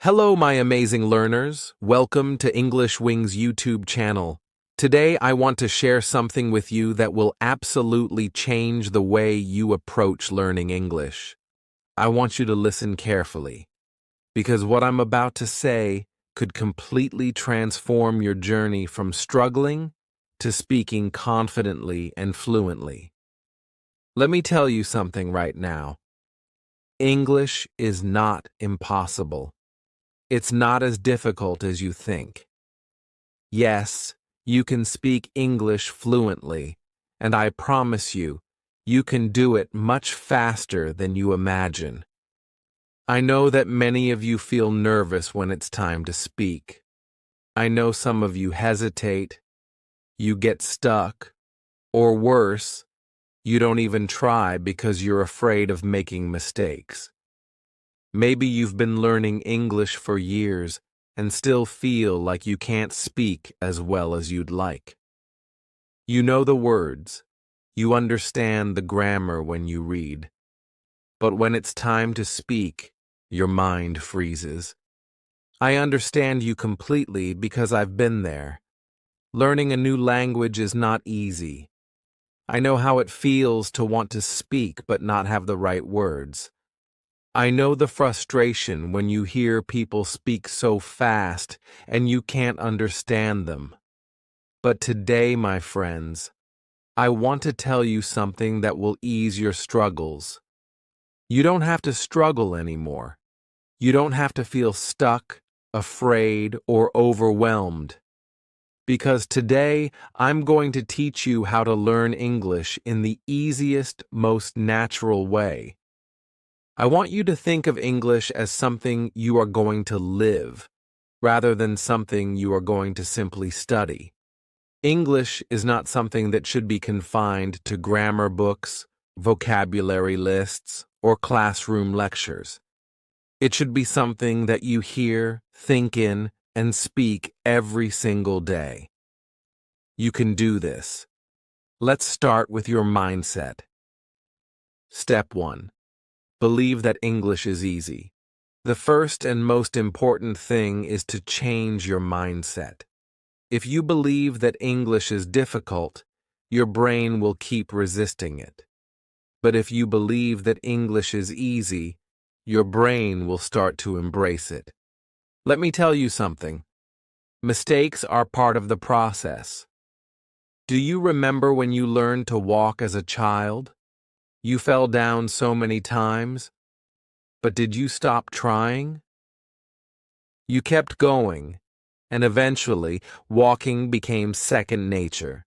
Hello, my amazing learners. Welcome to English Wings YouTube channel. Today, I want to share something with you that will absolutely change the way you approach learning English. I want you to listen carefully, because what I'm about to say could completely transform your journey from struggling to speaking confidently and fluently. Let me tell you something right now. English is not impossible. It's not as difficult as you think. Yes, you can speak English fluently, and I promise you, you can do it much faster than you imagine. I know that many of you feel nervous when it's time to speak. I know some of you hesitate, you get stuck, or worse, you don't even try because you're afraid of making mistakes. Maybe you've been learning English for years and still feel like you can't speak as well as you'd like. You know the words, you understand the grammar when you read, but when it's time to speak, your mind freezes. I understand you completely because I've been there. Learning a new language is not easy. I know how it feels to want to speak but not have the right words. I know the frustration when you hear people speak so fast and you can't understand them. But today, my friends, I want to tell you something that will ease your struggles. You don't have to struggle anymore. You don't have to feel stuck, afraid, or overwhelmed. Because today, I'm going to teach you how to learn English in the easiest, most natural way. I want you to think of English as something you are going to live, rather than something you are going to simply study. English is not something that should be confined to grammar books, vocabulary lists, or classroom lectures. It should be something that you hear, think in, and speak every single day. You can do this. Let's start with your mindset. Step 1. Believe that English is easy. The first and most important thing is to change your mindset. If you believe that English is difficult, your brain will keep resisting it. But if you believe that English is easy, your brain will start to embrace it. Let me tell you something. Mistakes are part of the process. Do you remember when you learned to walk as a child? You fell down so many times, but did you stop trying? You kept going, and eventually, walking became second nature.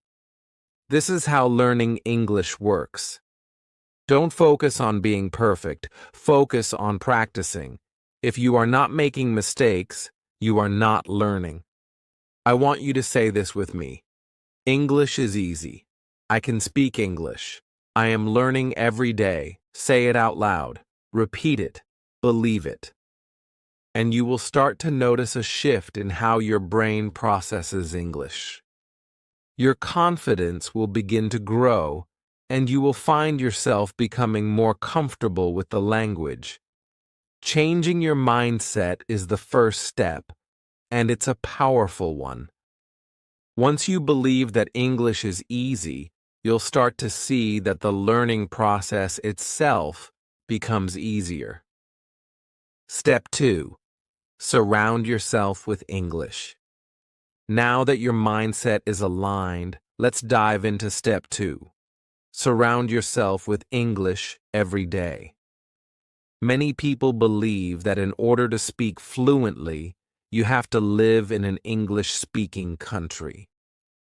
This is how learning English works. Don't focus on being perfect, focus on practicing. If you are not making mistakes, you are not learning. I want you to say this with me. English is easy. I can speak English. I am learning every day. Say it out loud. Repeat it. Believe it. And you will start to notice a shift in how your brain processes English. Your confidence will begin to grow, and you will find yourself becoming more comfortable with the language. Changing your mindset is the first step, and it's a powerful one. Once you believe that English is easy, you'll start to see that the learning process itself becomes easier. Step 2. Surround yourself with English. Now that your mindset is aligned, let's dive into step 2. Surround yourself with English every day. Many people believe that in order to speak fluently, you have to live in an English-speaking country.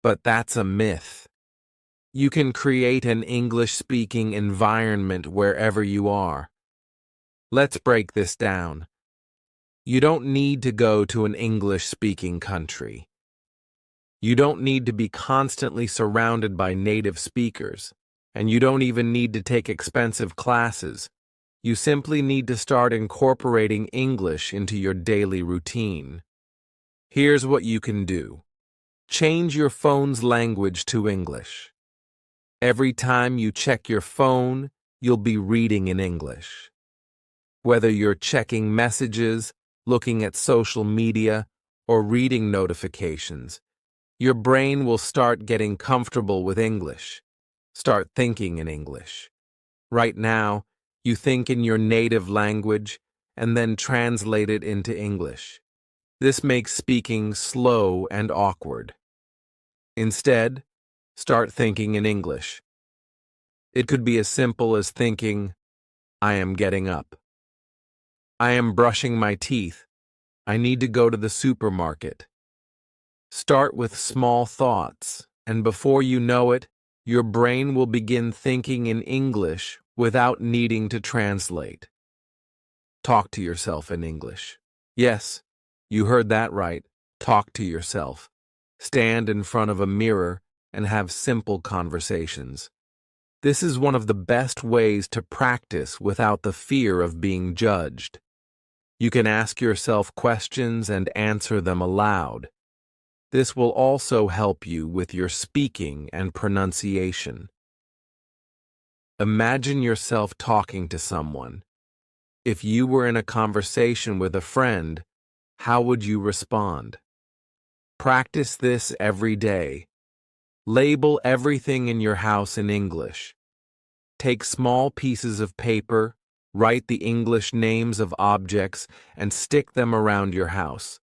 But that's a myth. You can create an English-speaking environment wherever you are. Let's break this down. You don't need to go to an English-speaking country. You don't need to be constantly surrounded by native speakers, and you don't even need to take expensive classes. You simply need to start incorporating English into your daily routine. Here's what you can do. Change your phone's language to English. Every time you check your phone, you'll be reading in English. Whether you're checking messages, looking at social media, or reading notifications, your brain will start getting comfortable with English. Start thinking in English. Right now, you think in your native language and then translate it into English. This makes speaking slow and awkward. Instead, start thinking in English. It could be as simple as thinking, I am getting up. I am brushing my teeth. I need to go to the supermarket. Start with small thoughts, and before you know it, your brain will begin thinking in English without needing to translate. Talk to yourself in English. Yes, you heard that right. Talk to yourself. Stand in front of a mirror and have simple conversations. This is one of the best ways to practice without the fear of being judged. You can ask yourself questions and answer them aloud. This will also help you with your speaking and pronunciation. Imagine yourself talking to someone. If you were in a conversation with a friend, how would you respond? Practice this every day. Label everything in your house in English. Take small pieces of paper, write the English names of objects, and stick them around your house.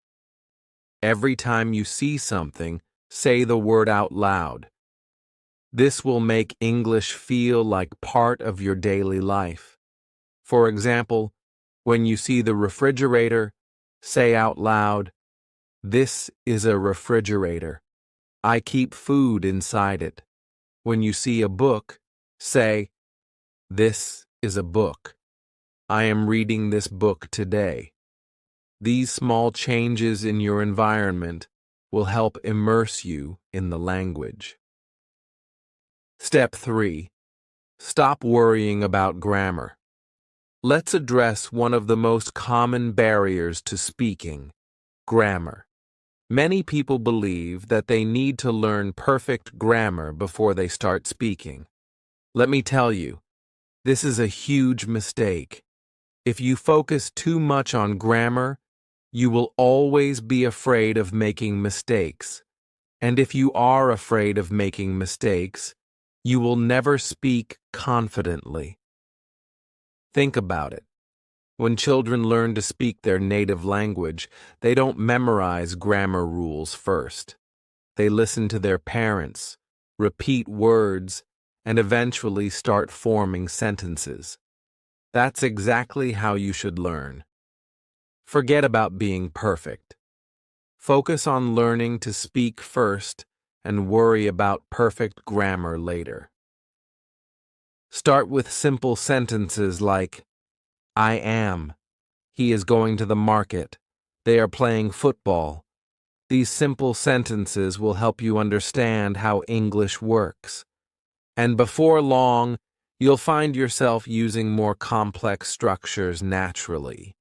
Every time you see something, say the word out loud. This will make English feel like part of your daily life. For example, when you see the refrigerator, say out loud, "This is a refrigerator. I keep food inside it." When you see a book, say, "This is a book. I am reading this book today." These small changes in your environment will help immerse you in the language. Step 3. Stop worrying about grammar. Let's address one of the most common barriers to speaking: grammar. Many people believe that they need to learn perfect grammar before they start speaking. Let me tell you, this is a huge mistake. If you focus too much on grammar, you will always be afraid of making mistakes. And if you are afraid of making mistakes, you will never speak confidently. Think about it. When children learn to speak their native language, they don't memorize grammar rules first. They listen to their parents, repeat words, and eventually start forming sentences. That's exactly how you should learn. Forget about being perfect. Focus on learning to speak first and worry about perfect grammar later. Start with simple sentences like, I am. He is going to the market. They are playing football. These simple sentences will help you understand how English works. And before long, you'll find yourself using more complex structures naturally.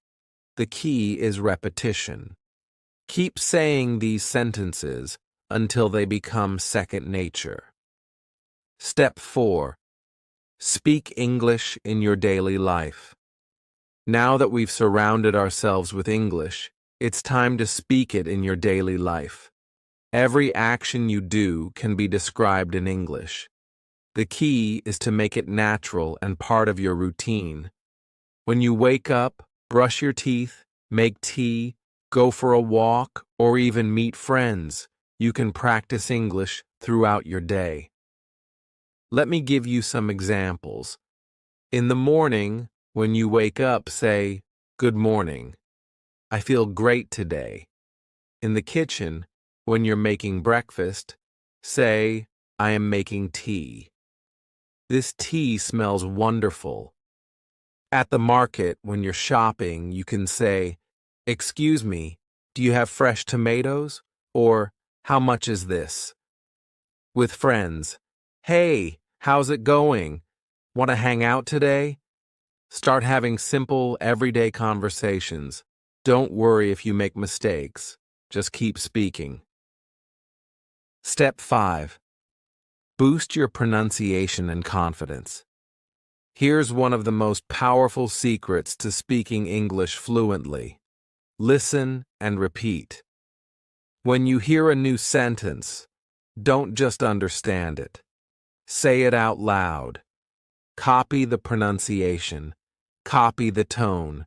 The key is repetition. Keep saying these sentences until they become second nature. Step 4. Speak English in your daily life. Now that we've surrounded ourselves with English, it's time to speak it in your daily life. Every action you do can be described in English. The key is to make it natural and part of your routine. When you wake up, brush your teeth, make tea, go for a walk, or even meet friends, you can practice English throughout your day. Let me give you some examples. In the morning, when you wake up, say, "Good morning. I feel great today." In the kitchen, when you're making breakfast, say, "I am making tea. This tea smells wonderful." At the market, when you're shopping, you can say, "Excuse me, do you have fresh tomatoes?" Or, "How much is this?" With friends, "Hey, how's it going? Want to hang out today?" Start having simple, everyday conversations. Don't worry if you make mistakes. Just keep speaking. Step 5. Boost your pronunciation and confidence. Here's one of the most powerful secrets to speaking English fluently. Listen and repeat. When you hear a new sentence, don't just understand it. Say it out loud. Copy the pronunciation. Copy the tone.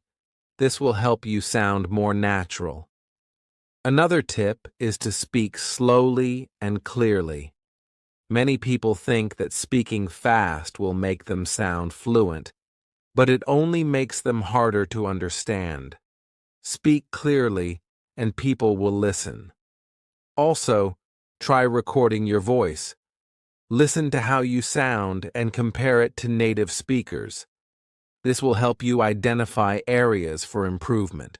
This will help you sound more natural. Another tip is to speak slowly and clearly. Many people think that speaking fast will make them sound fluent, but it only makes them harder to understand. Speak clearly, and people will listen. Also, try recording your voice. Listen to how you sound and compare it to native speakers. This will help you identify areas for improvement.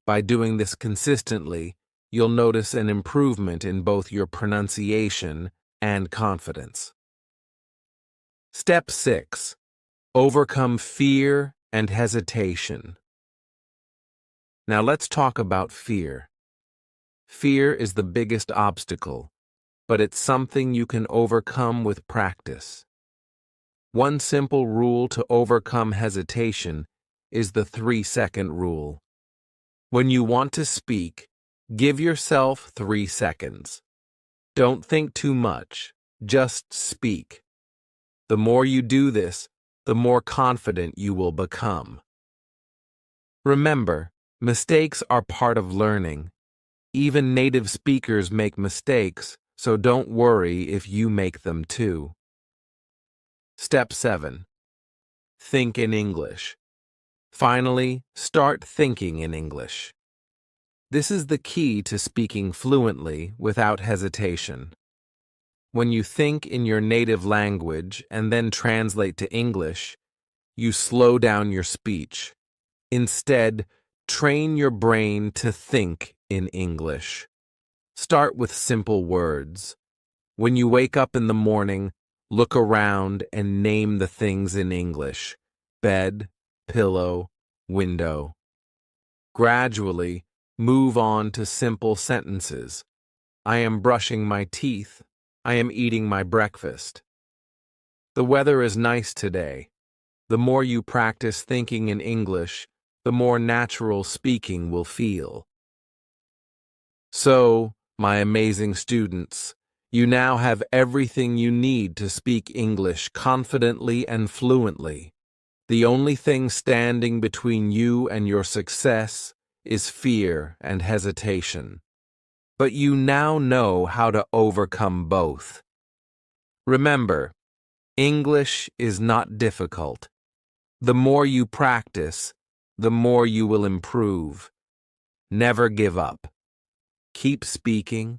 By doing this consistently, you'll notice an improvement in both your pronunciation and confidence. Step 6. Overcome fear and hesitation. Now let's talk about fear. Fear is the biggest obstacle, but it's something you can overcome with practice. One simple rule to overcome hesitation is the 3-second rule. When you want to speak, give yourself 3 seconds. Don't think too much, just speak. The more you do this, the more confident you will become. Remember, mistakes are part of learning. Even native speakers make mistakes, so don't worry if you make them too. Step 7. Think in English. Finally, start thinking in English. This is the key to speaking fluently without hesitation. When you think in your native language and then translate to English, you slow down your speech. Instead, train your brain to think in English. Start with simple words. When you wake up in the morning, look around and name the things in English: bed, pillow, window. Gradually, move on to simple sentences. I am brushing my teeth. I am eating my breakfast. The weather is nice today. The more you practice thinking in English, the more natural speaking will feel. So, my amazing students, you now have everything you need to speak English confidently and fluently. The only thing standing between you and your success is fear and hesitation. But you now know how to overcome both. Remember, English is not difficult. The more you practice, the more you will improve. Never give up. Keep speaking,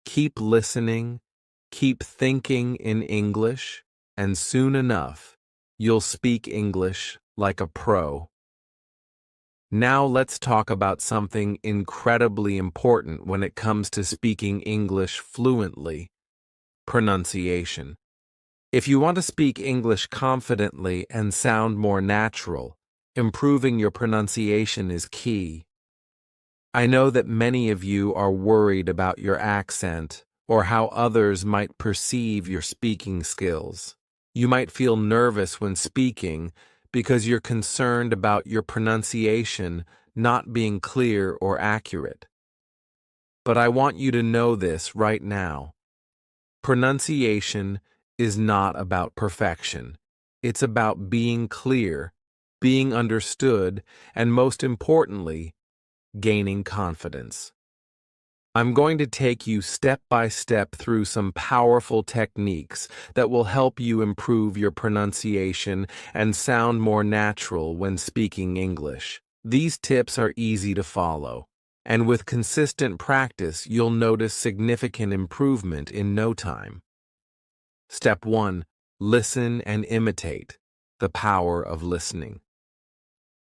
keep listening, keep thinking in English, and soon enough, you'll speak English like a pro. Now let's talk about something incredibly important when it comes to speaking English fluently: pronunciation. If you want to speak English confidently and sound more natural, improving your pronunciation is key. I know that many of you are worried about your accent or how others might perceive your speaking skills. You might feel nervous when speaking because you're concerned about your pronunciation not being clear or accurate. But I want you to know this right now. Pronunciation is not about perfection. It's about being clear, being understood, and most importantly, gaining confidence. I'm going to take you step by step through some powerful techniques that will help you improve your pronunciation and sound more natural when speaking English. These tips are easy to follow, and with consistent practice, you'll notice significant improvement in no time. Step 1. Listen and imitate. The power of listening.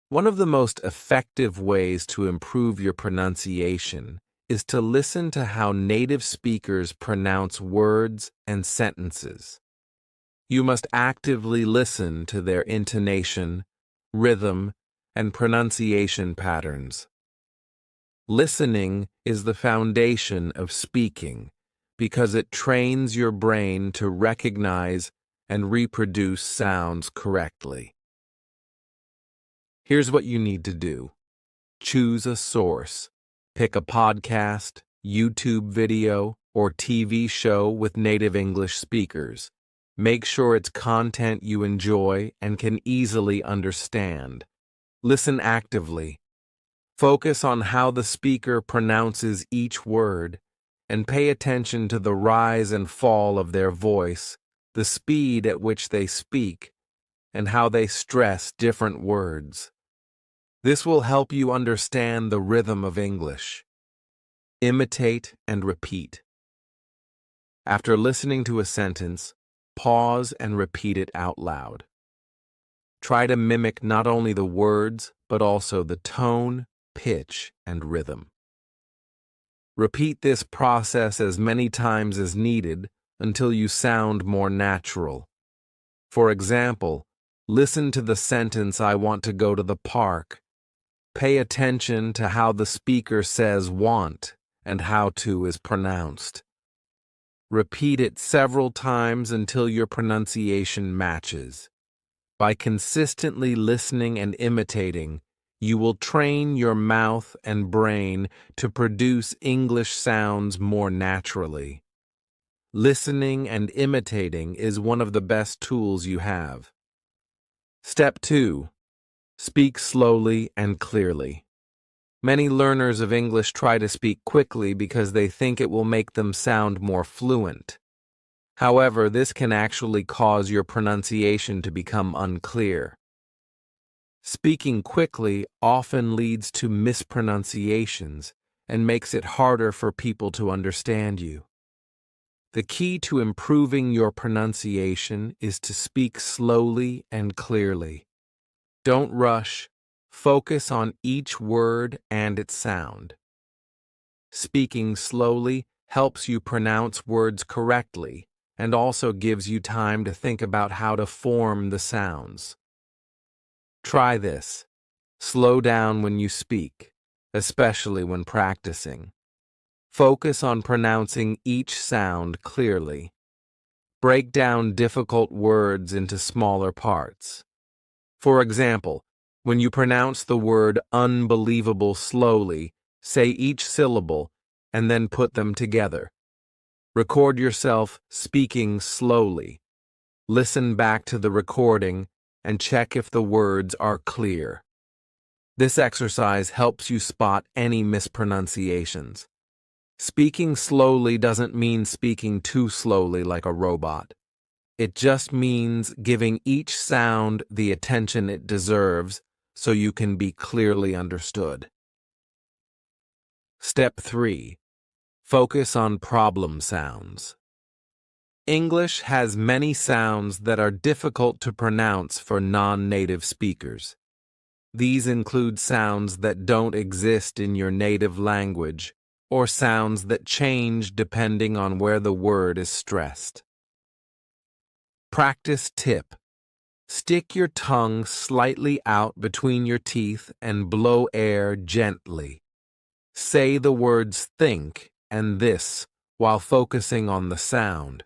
One of the most effective ways to improve your pronunciation is to listen to how native speakers pronounce words and sentences. You must actively listen to their intonation, rhythm, and pronunciation patterns. Listening is the foundation of speaking because it trains your brain to recognize and reproduce sounds correctly. Here's what you need to do. Choose a source. Pick a podcast, YouTube video, or TV show with native English speakers. Make sure it's content you enjoy and can easily understand. Listen actively. Focus on how the speaker pronounces each word, and pay attention to the rise and fall of their voice, the speed at which they speak, and how they stress different words. This will help you understand the rhythm of English. Imitate and repeat. After listening to a sentence, pause and repeat it out loud. Try to mimic not only the words, but also the tone, pitch, and rhythm. Repeat this process as many times as needed until you sound more natural. For example, listen to the sentence, "I want to go to the park." Pay attention to how the speaker says "want" and how "to" is pronounced. Repeat it several times until your pronunciation matches. By consistently listening and imitating, you will train your mouth and brain to produce English sounds more naturally. Listening and imitating is one of the best tools you have. Step 2. Speak slowly and clearly. Many learners of English try to speak quickly because they think it will make them sound more fluent. However, this can actually cause your pronunciation to become unclear. Speaking quickly often leads to mispronunciations and makes it harder for people to understand you. The key to improving your pronunciation is to speak slowly and clearly. Don't rush. Focus on each word and its sound. Speaking slowly helps you pronounce words correctly and also gives you time to think about how to form the sounds. Try this. Slow down when you speak, especially when practicing. Focus on pronouncing each sound clearly. Break down difficult words into smaller parts. For example, when you pronounce the word unbelievable slowly, say each syllable and then put them together. Record yourself speaking slowly. Listen back to the recording and check if the words are clear. This exercise helps you spot any mispronunciations. Speaking slowly doesn't mean speaking too slowly like a robot. It just means giving each sound the attention it deserves so you can be clearly understood. Step 3. Focus on problem sounds. English has many sounds that are difficult to pronounce for non-native speakers. These include sounds that don't exist in your native language or sounds that change depending on where the word is stressed. Practice tip. Stick your tongue slightly out between your teeth and blow air gently. Say the words think and this while focusing on the sound.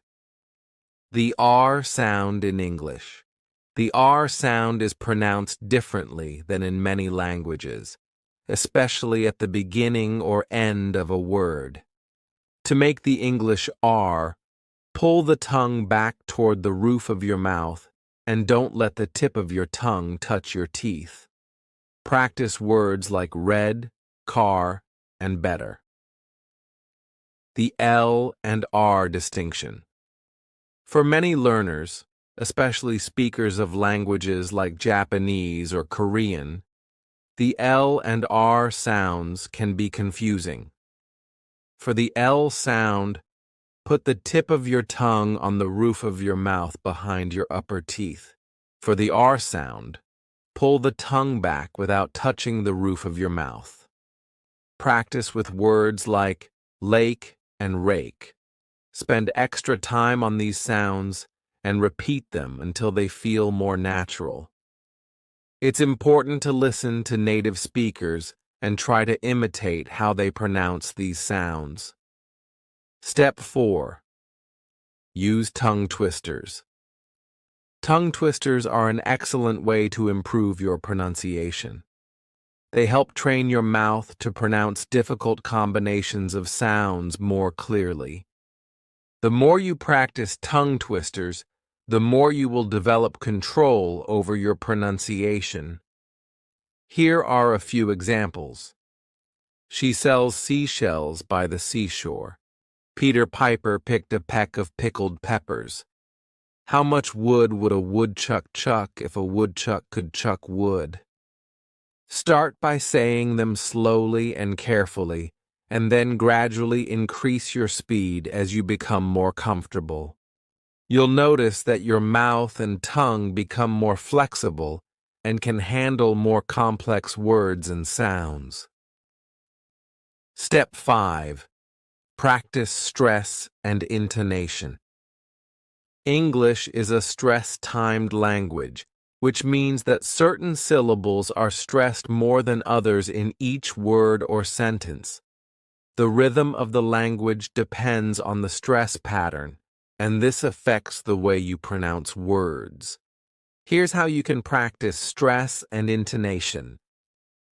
The R sound in English. The R sound is pronounced differently than in many languages, especially at the beginning or end of a word. To make the English R, pull the tongue back toward the roof of your mouth and don't let the tip of your tongue touch your teeth. Practice words like red, car, and better. The L and R distinction. For many learners, especially speakers of languages like Japanese or Korean, the L and R sounds can be confusing. For the L sound, put the tip of your tongue on the roof of your mouth behind your upper teeth. For the R sound, pull the tongue back without touching the roof of your mouth. Practice with words like lake and rake. Spend extra time on these sounds and repeat them until they feel more natural. It's important to listen to native speakers and try to imitate how they pronounce these sounds. Step 4. Use tongue twisters. Tongue twisters are an excellent way to improve your pronunciation. They help train your mouth to pronounce difficult combinations of sounds more clearly. The more you practice tongue twisters, the more you will develop control over your pronunciation. Here are a few examples. She sells seashells by the seashore. Peter Piper picked a peck of pickled peppers. How much wood would a woodchuck chuck if a woodchuck could chuck wood? Start by saying them slowly and carefully, and then gradually increase your speed as you become more comfortable. You'll notice that your mouth and tongue become more flexible and can handle more complex words and sounds. Step 5. Practice stress and intonation. English is a stress-timed language, which means that certain syllables are stressed more than others in each word or sentence. The rhythm of the language depends on the stress pattern, and this affects the way you pronounce words. Here's how you can practice stress and intonation.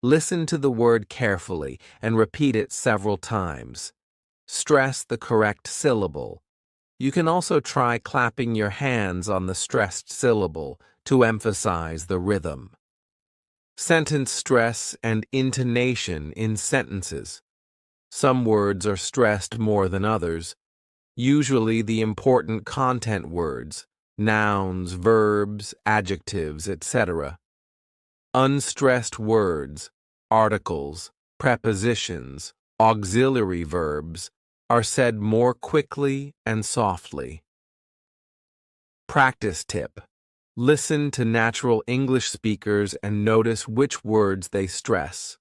Listen to the word carefully and repeat it several times. Stress the correct syllable. You can also try clapping your hands on the stressed syllable to emphasize the rhythm. Sentence stress and intonation in sentences. Some words are stressed more than others, usually the important content words, nouns, verbs, adjectives, etc. Unstressed words, articles, prepositions, auxiliary verbs are said more quickly and softly. Practice tip. Listen to natural English speakers and notice which words they stress.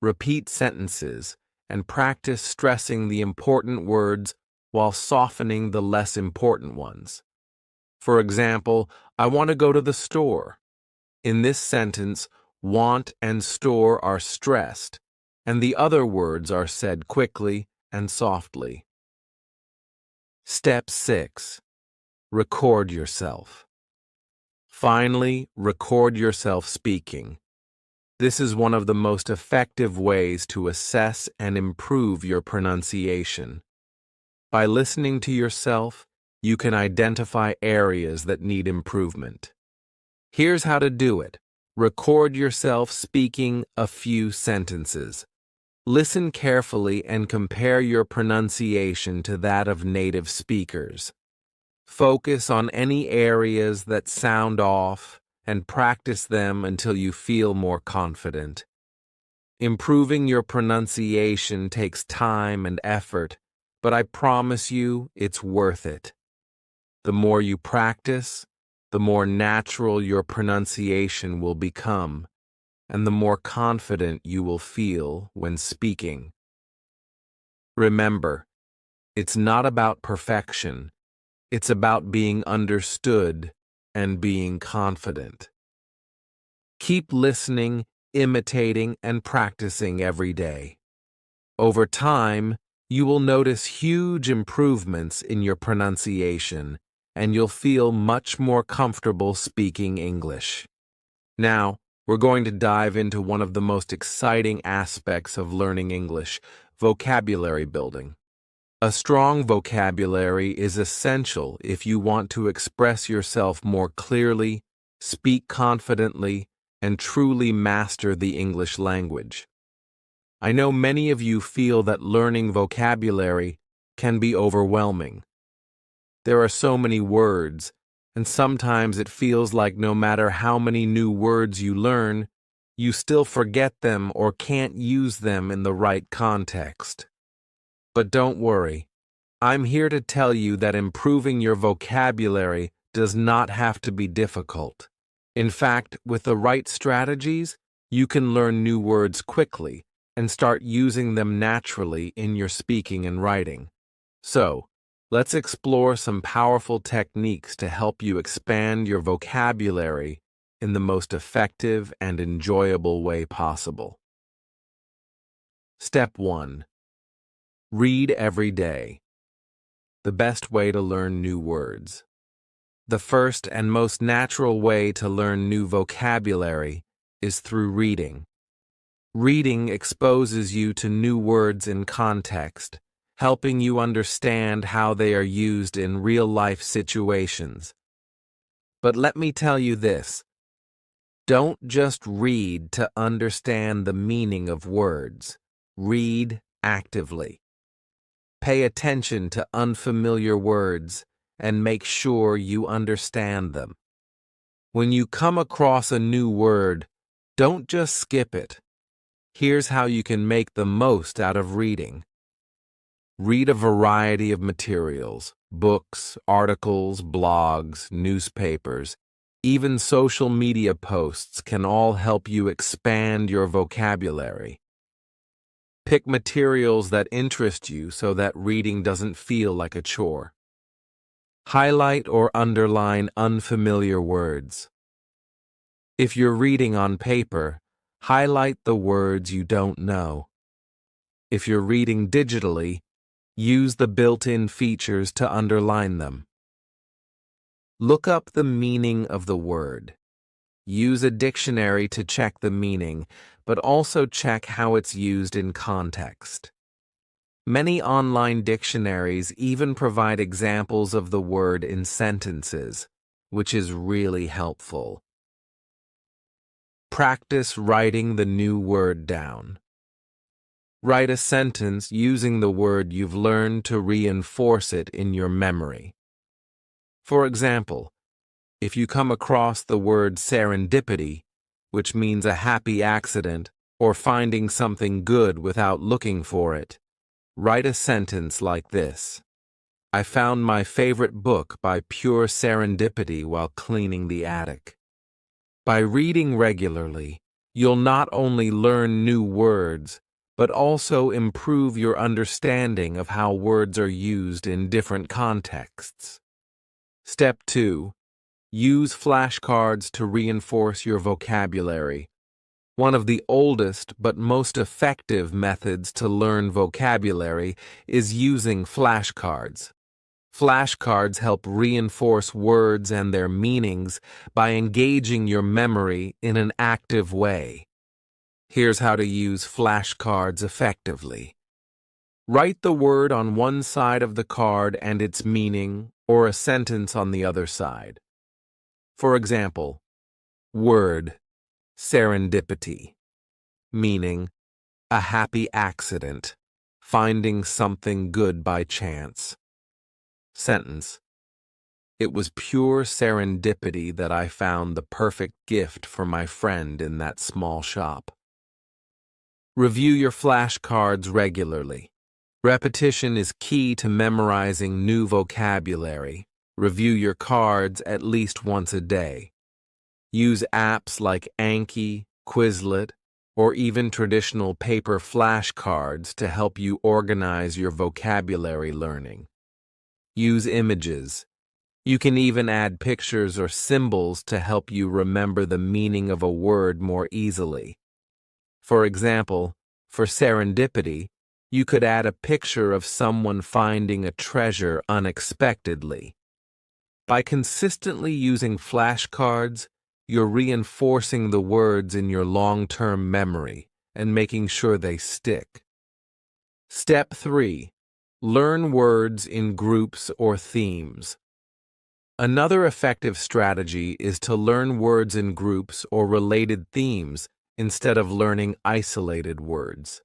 Repeat sentences and practice stressing the important words while softening the less important ones. For example, I want to go to the store. In this sentence, want and store are stressed, and the other words are said quickly and softly. Step 6. Record yourself. Finally, record yourself speaking. This is one of the most effective ways to assess and improve your pronunciation. By listening to yourself, you can identify areas that need improvement. Here's how to do it. Record yourself speaking a few sentences. Listen carefully and compare your pronunciation to that of native speakers. Focus on any areas that sound off and practice them until you feel more confident. Improving your pronunciation takes time and effort, but I promise you it's worth it. The more you practice, the more natural your pronunciation will become, and the more confident you will feel when speaking. Remember, it's not about perfection. It's about being understood and being confident. Keep listening, imitating, and practicing every day. Over time, you will notice huge improvements in your pronunciation, and you'll feel much more comfortable speaking English. Now, we're going to dive into one of the most exciting aspects of learning English, vocabulary building. A strong vocabulary is essential if you want to express yourself more clearly, speak confidently, and truly master the English language. I know many of you feel that learning vocabulary can be overwhelming. There are so many words, and sometimes it feels like no matter how many new words you learn, you still forget them or can't use them in the right context. But don't worry, I'm here to tell you that improving your vocabulary does not have to be difficult. In fact, with the right strategies, you can learn new words quickly and start using them naturally in your speaking and writing. So, let's explore some powerful techniques to help you expand your vocabulary in the most effective and enjoyable way possible. Step 1. Read every day. The best way to learn new words. The first and most natural way to learn new vocabulary is through reading. Reading exposes you to new words in context, helping you understand how they are used in real-life situations. But let me tell you this. Don't just read to understand the meaning of words. Read actively. Pay attention to unfamiliar words and make sure you understand them. When you come across a new word, don't just skip it. Here's how you can make the most out of reading. Read a variety of materials: books, articles, blogs, newspapers. Even social media posts can all help you expand your vocabulary. Pick materials that interest you so that reading doesn't feel like a chore. Highlight or underline unfamiliar words. If you're reading on paper, highlight the words you don't know. If you're reading digitally, use the built-in features to underline them. Look up the meaning of the word. Use a dictionary to check the meaning, but also check how it's used in context. Many online dictionaries even provide examples of the word in sentences, which is really helpful. Practice writing the new word down. Write a sentence using the word you've learned to reinforce it in your memory. For example, if you come across the word serendipity, which means a happy accident or finding something good without looking for it, write a sentence like this: I found my favorite book by pure serendipity while cleaning the attic. By reading regularly, you'll not only learn new words, but also improve your understanding of how words are used in different contexts. Step 2. Use flashcards to reinforce your vocabulary. One of the oldest but most effective methods to learn vocabulary is using flashcards. Flashcards help reinforce words and their meanings by engaging your memory in an active way. Here's how to use flashcards effectively. Write the word on one side of the card and its meaning, or a sentence on the other side. For example, word, serendipity, meaning a happy accident, finding something good by chance. Sentence: it was pure serendipity that I found the perfect gift for my friend in that small shop. Review your flashcards regularly. Repetition is key to memorizing new vocabulary. Review your cards at least once a day. Use apps like Anki, Quizlet, or even traditional paper flashcards to help you organize your vocabulary learning. Use images. You can even add pictures or symbols to help you remember the meaning of a word more easily. For example, for serendipity, you could add a picture of someone finding a treasure unexpectedly. By consistently using flashcards, you're reinforcing the words in your long-term memory and making sure they stick. Step 3. Learn words in groups or themes. Another effective strategy is to learn words in groups or related themes instead of learning isolated words.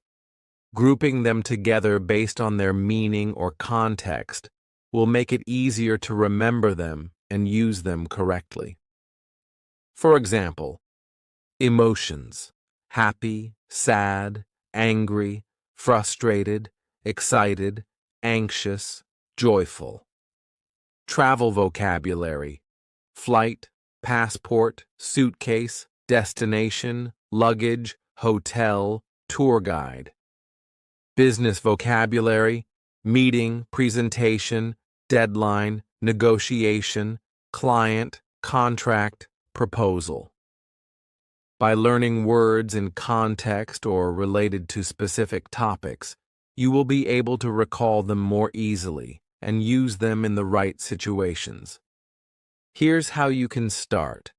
Grouping them together based on their meaning or context will make it easier to remember them and use them correctly. For example, emotions: happy, sad, angry, frustrated, excited, anxious, joyful. Travel vocabulary: flight, passport, suitcase, destination, luggage, hotel, tour guide. Business vocabulary: meeting, presentation, deadline, negotiation, client, contract, proposal. By learning words in context or related to specific topics, you will be able to recall them more easily and use them in the right situations. Here's how you can start.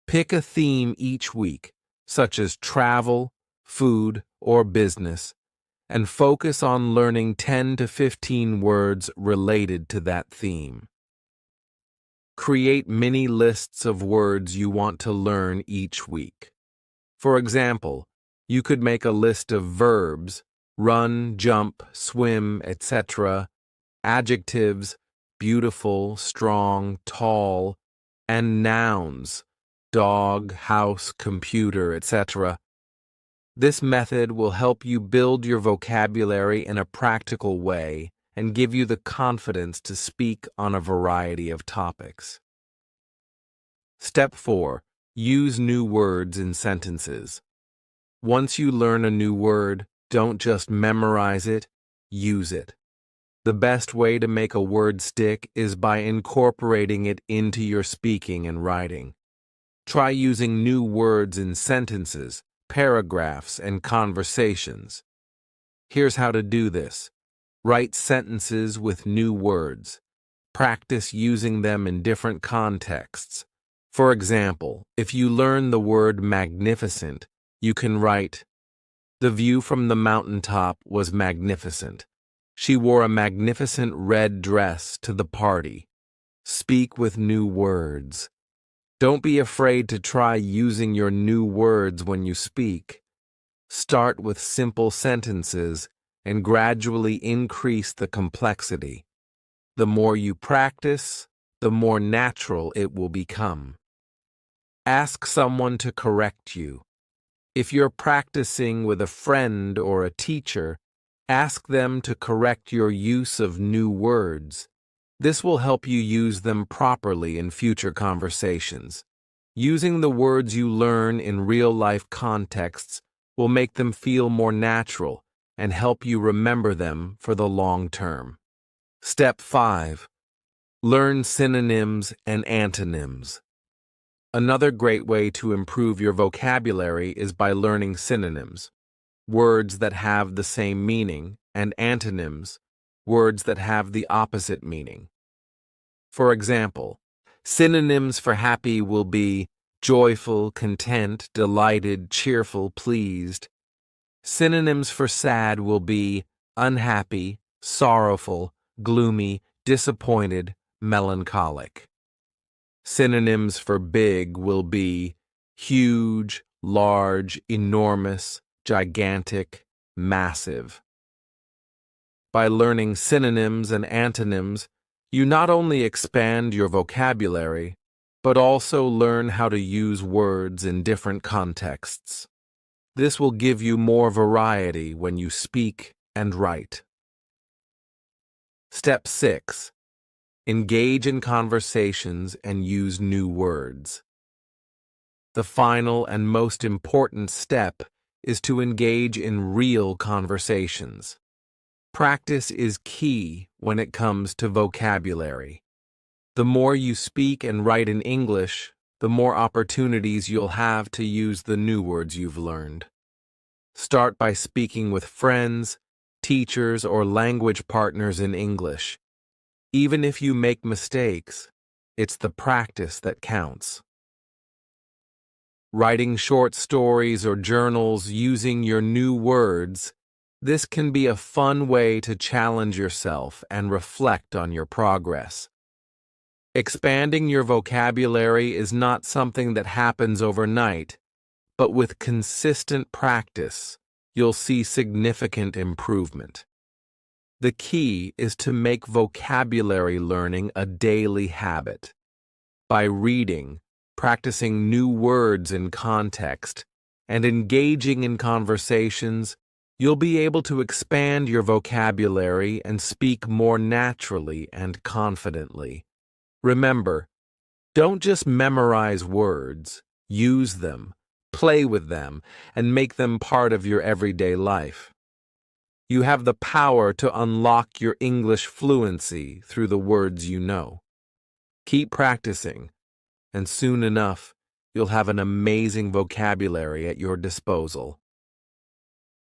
Pick a theme each week, such as travel, food, or business, and focus on learning 10 to 15 words related to that theme. Create mini lists of words you want to learn each week. For example, you could make a list of verbs, run, jump, swim, etc., adjectives, beautiful, strong, tall, and nouns, dog, house, computer, etc. This method will help you build your vocabulary in a practical way and give you the confidence to speak on a variety of topics. Step 4. Use new words in sentences. Once you learn a new word, don't just memorize it, use it. The best way to make a word stick is by incorporating it into your speaking and writing. Try using new words in sentences, paragraphs, and conversations. Here's how to do this. Write sentences with new words. Practice using them in different contexts. For example, if you learn the word magnificent, you can write, "The view from the mountaintop was magnificent. She wore a magnificent red dress to the party." Speak with new words. Don't be afraid to try using your new words when you speak. Start with simple sentences and gradually increase the complexity. The more you practice, the more natural it will become. Ask someone to correct you. If you're practicing with a friend or a teacher, ask them to correct your use of new words. This will help you use them properly in future conversations. Using the words you learn in real-life contexts will make them feel more natural and help you remember them for the long term. Step 5. Learn synonyms and antonyms. Another great way to improve your vocabulary is by learning synonyms, words that have the same meaning, and antonyms, words that have the opposite meaning. For example, synonyms for happy will be joyful, content, delighted, cheerful, pleased. Synonyms for sad will be unhappy, sorrowful, gloomy, disappointed, melancholic. Synonyms for big will be huge, large, enormous, gigantic, massive. By learning synonyms and antonyms, you not only expand your vocabulary, but also learn how to use words in different contexts. This will give you more variety when you speak and write. Step 6. Engage in conversations and use new words. The final and most important step is to engage in real conversations. Practice is key when it comes to vocabulary. The more you speak and write in English, the more opportunities you'll have to use the new words you've learned. Start by speaking with friends, teachers, or language partners in English. Even if you make mistakes, it's the practice that counts. Writing short stories or journals using your new words, this can be a fun way to challenge yourself and reflect on your progress. Expanding your vocabulary is not something that happens overnight, but with consistent practice, you'll see significant improvement. The key is to make vocabulary learning a daily habit. By reading, practicing new words in context, and engaging in conversations, you'll be able to expand your vocabulary and speak more naturally and confidently. Remember, don't just memorize words, use them, play with them, and make them part of your everyday life. You have the power to unlock your English fluency through the words you know. Keep practicing, and soon enough, you'll have an amazing vocabulary at your disposal.